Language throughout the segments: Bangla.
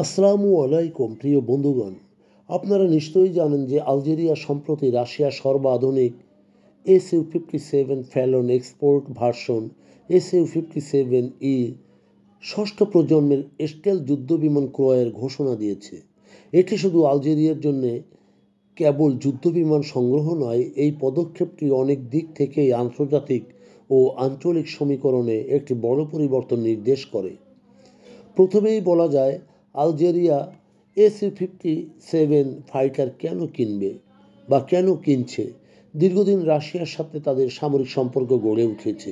আসসালামু আলাইকুম প্রিয় বন্ধুগণ। আপনারা নিশ্চয়ই জানেন যে আলজেরিয়া সম্প্রতি রাশিয়ার সর্বাধুনিক SU-57 Felon export version SU-57E ষষ্ঠ প্রজন্মের স্টেলথ যুদ্ধবিমান ক্রয়ের ঘোষণা দিয়েছে। এটি শুধু আলজেরিয়ার জন্য কেবল যুদ্ধবিমান সংগ্রহ নয়, এই পদক্ষেপটি অনেক দিক থেকেই আন্তর্জাতিক ও আঞ্চলিক সমীকরণে একটি বড় পরিবর্তন নির্দেশ করে। প্রথমেই বলা যায়, আলজেরিয়া SU-57 ফাইটার কেন কিনবে বা কেন কিনছে। দীর্ঘদিন রাশিয়ার সাথে তাদের সামরিক সম্পর্ক গড়ে উঠেছে।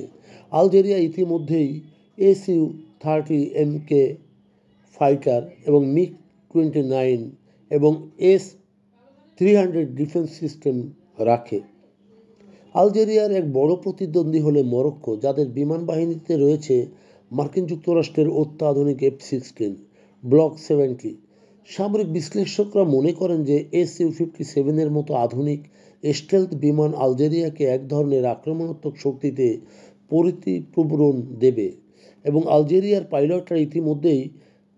আলজেরিয়া ইতিমধ্যেই SU-30MK ফাইটার এবং MiG-29 এবং S-300 ডিফেন্স সিস্টেম রাখে। আলজেরিয়ার এক বড় প্রতিদ্বন্দ্বী হলে মরক্কো, যাদের বিমান বাহিনীতে রয়েছে মার্কিন যুক্তরাষ্ট্রের অত্যাধুনিক F-16 ব্লক 70। সামরিক বিশ্লেষকরা মনে করেন যে SU-57 এর মতো আধুনিক স্টেলথ বিমান আলজেরিয়াকে এক ধরনের আক্রমণাত্মক শক্তিতে পরিপূরণ দেবে এবং আলজেরিয়ার পাইলটরা ইতিমধ্যেই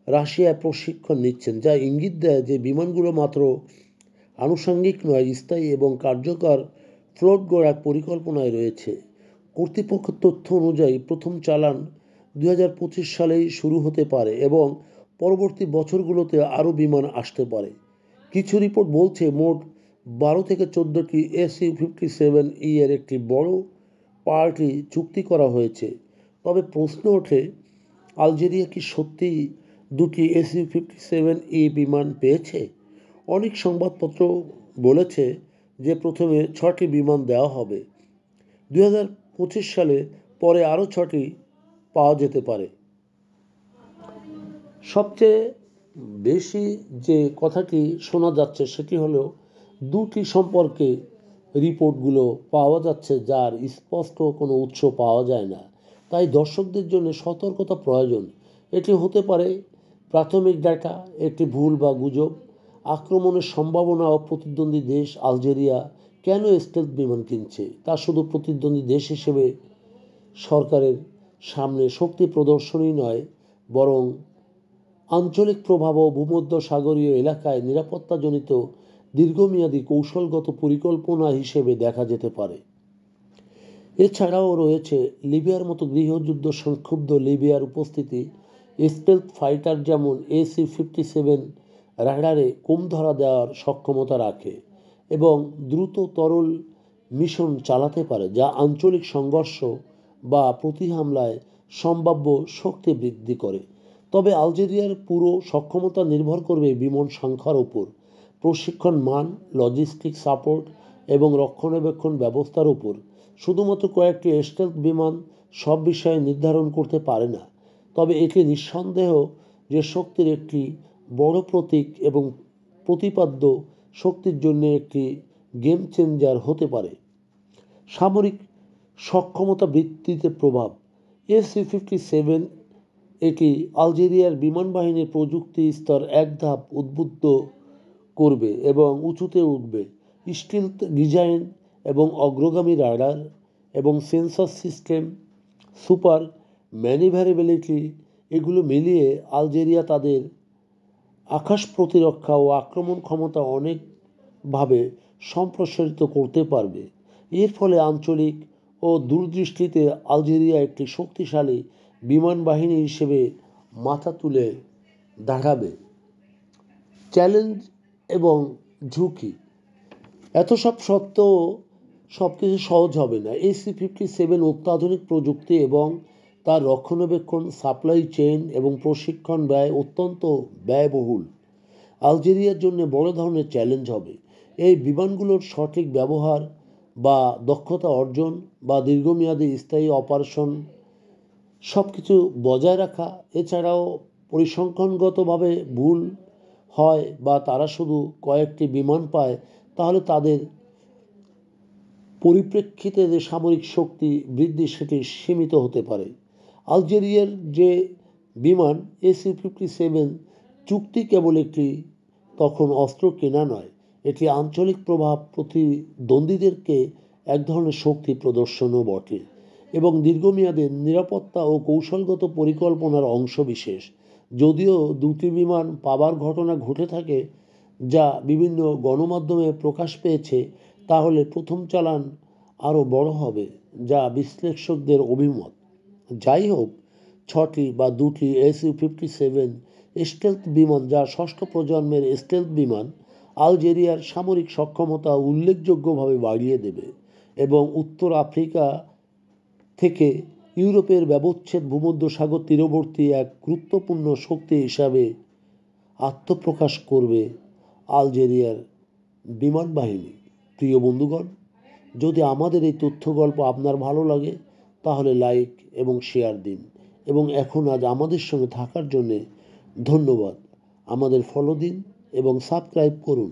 রাশিয়ায় প্রশিক্ষণ নিচ্ছেন, যা ইঙ্গিত দেয় যে বিমানগুলো মাত্র আনুষঙ্গিক নয়, স্থায়ী এবং কার্যকর ফ্লোট গড়ার পরিকল্পনায় রয়েছে। কর্তৃপক্ষের তথ্য অনুযায়ী প্রথম চালান 2025 সালেই শুরু হতে পারে এবং পরবর্তী বছরগুলোতে আরও বিমান আসতে পারে। কিছু রিপোর্ট বলছে মোট 12 থেকে 14টি SU-57E এর একটি বড় পার্টি চুক্তি করা হয়েছে। তবে প্রশ্ন ওঠে, আলজেরিয়া কি সত্যিই দুটি SU-57E বিমান পেয়েছে? অনেক সংবাদপত্র বলেছে যে প্রথমে 6টি বিমান দেওয়া হবে 2025 সালে, পরে আরও 6টি পাওয়া যেতে পারে। সবচেয়ে বেশি যে কথাটি শোনা যাচ্ছে সেটি হলো দুটি সম্পর্কে রিপোর্টগুলো পাওয়া যাচ্ছে, যার স্পষ্ট কোনো উৎস পাওয়া যায় না। তাই দর্শকদের জন্য সতর্কতা প্রয়োজন। এটি হতে পারে প্রাথমিক ডাটা, একটি ভুল বা গুজব। আক্রমণের সম্ভাবনা ও প্রতিদ্বন্দ্বী দেশ আলজেরিয়া কেন স্টেলথ বিমান কিনছে তা শুধু প্রতিদ্বন্দ্বী দেশ হিসেবে সরকারের সামনে শক্তি প্রদর্শনী নয়, বরং আঞ্চলিক প্রভাব ও ভূমধ্যসাগরীয় এলাকায় নিরাপত্তাজনিত দীর্ঘমেয়াদী কৌশলগত পরিকল্পনা হিসেবে দেখা যেতে পারে। এছাড়াও রয়েছে লিবিয়ার মতো গৃহযুদ্ধ সংক্ষুব্ধ লিবিয়ার উপস্থিতি। স্টেলথ ফাইটার যেমন SU-57 রাডারে কম ধরা দেওয়ার সক্ষমতা রাখে এবং দ্রুত তরল মিশন চালাতে পারে, যা আঞ্চলিক সংঘর্ষ বা প্রতিহামলায় সম্ভাব্য শক্তি বৃদ্ধি করে। তবে আলজেরিয়ার পুরো সক্ষমতা নির্ভর করবে বিমান সংখ্যার উপর, প্রশিক্ষণ মান, লজিস্টিক সাপোর্ট এবং রক্ষণাবেক্ষণ ব্যবস্থার উপর। শুধুমাত্র কয়েকটি স্টেলথ বিমান সব বিষয়ে নির্ধারণ করতে পারে না, তবে এটি নিঃসন্দেহ যে শক্তির একটি বড় প্রতীক এবং প্রতিপাদ্য শক্তির জন্য একটি গেম চেঞ্জার হতে পারে। সামরিক সক্ষমতা বৃদ্ধিতে প্রভাব। SU-57 এটি আলজেরিয়ার বিমান বাহিনীর প্রযুক্তি স্তর এক ধাপ উদ্বুদ্ধ করবে এবং উঁচুতে উঠবে। স্টিলথ ডিজাইন এবং অগ্রগামী রাডার এবং সেন্সর সিস্টেম, সুপার ম্যানিভারেবিলিটি, এগুলো মিলিয়ে আলজেরিয়া তাদের আকাশ প্রতিরক্ষা ও আক্রমণ ক্ষমতা অনেকভাবে সম্প্রসারিত করতে পারবে। এর ফলে আঞ্চলিক ও দূরদৃষ্টিতে আলজেরিয়া একটি শক্তিশালী বিমান বাহিনী হিসেবে মাথা তুলে দাঁড়াবে। চ্যালেঞ্জ এবং ঝুঁকি। এত সব সত্ত্বেও সব কিছু সহজ হবে না। SU-57 অত্যাধুনিক প্রযুক্তি এবং তার রক্ষণাবেক্ষণ, সাপ্লাই চেইন এবং প্রশিক্ষণ ব্যয় অত্যন্ত ব্যয়বহুল। আলজেরিয়ার জন্য বড় ধরনের চ্যালেঞ্জ হবে এই বিমানগুলোর সঠিক ব্যবহার বা দক্ষতা অর্জন বা দীর্ঘমেয়াদী স্থায়ী অপারেশন সব কিছু বজায় রাখা। এছাড়াও পরিসংখ্যানগতভাবে ভুল হয় বা তারা শুধু কয়েকটি বিমান পায়, তাহলে তাদের পরিপ্রেক্ষিতে যে সামরিক শক্তি বৃদ্ধি সেটি সীমিত হতে পারে। আলজেরিয়ার যে বিমান SU-57 চুক্তি কেবল একটি তখন অস্ত্র কেনা নয়, এটি আঞ্চলিক প্রভাব প্রতিদ্বন্দ্বীদেরকে এক ধরনের শক্তি প্রদর্শনও বটে এবং দীর্ঘমেয়াদে নিরাপত্তা ও কৌশলগত পরিকল্পনার অংশবিশেষ, যদিও দুটি বিমান পাবার ঘটনা ঘটে থাকে যা বিভিন্ন গণমাধ্যমে প্রকাশ পেয়েছে, তাহলে প্রথম চালান আরও বড় হবে, যা বিশ্লেষকদের অভিমত। যাই হোক, 6টি বা 2টি SU-57 স্টেলথ বিমান, যা ষষ্ঠ প্রজন্মের স্টেলথ বিমান, আলজেরিয়ার সামরিক সক্ষমতা উল্লেখযোগ্যভাবে বাড়িয়ে দেবে এবং উত্তর আফ্রিকা থেকে ইউরোপের ব্যবচ্ছেদ ভূমধ্যসাগর তীরবর্তী এক গুরুত্বপূর্ণ শক্তি হিসাবে আত্মপ্রকাশ করবে আলজেরিয়ার বিমান বাহিনী। প্রিয় বন্ধুগণ, যদি আমাদের এই তথ্য গল্প আপনার ভালো লাগে তাহলে লাইক এবং শেয়ার দিন, এবং আজ আমাদের সঙ্গে থাকার জন্যে ধন্যবাদ। আমাদের ফলো দিন এবং সাবস্ক্রাইব করুন।